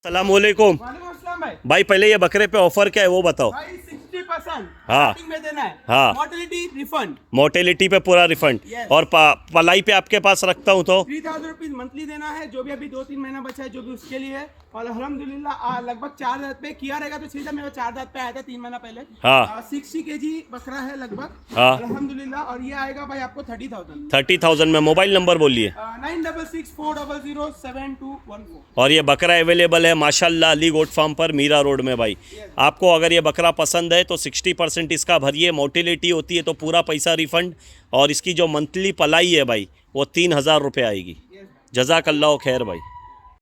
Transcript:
अस्सलामुअलैकुम वालेकुम अस्सलाम भाई। भाई, पहले ये बकरे पे ऑफर क्या है वो बताओ। भाई 60% हाँ। स्टार्टिंग में देना है। हाँ। मोर्टेलिटी रिफंड मोर्टेलिटी पे पूरा रिफंड। Yes. और पलाई पे आपके पास रखता हूँ तो 3000 रुपीज मंथली देना है। जो भी अभी 2-3 महीना बचा है जो भी उसके लिए है। और अल्हम्दुलिल्लाह लगभग 4 दांत पे किया रहेगा तो सीधा मेरा 4 दांत पे आया था 3 महीना पहले। हाँ। 60 kg बकरा है लगभग। हाँ। अल्हम्दुलिल्लाह। और ये आएगा भाई आपको 30,000। 30,000 में। मोबाइल नंबर बोलिए। 9664007214। और ये बकरा अवेलेबल है माशाल्लाह अली गोट फार्म पर मीरा रोड में भाई। आपको अगर ये बकरा पसंद है तो 60% इसका भरिए। मोर्टेलिटी होती है तो पूरा पैसा रिफंड। और इसकी जो मंथली पलाई है भाई वो 3,000 रुपये आएगी। जज़ाकल्लाह खैर भाई।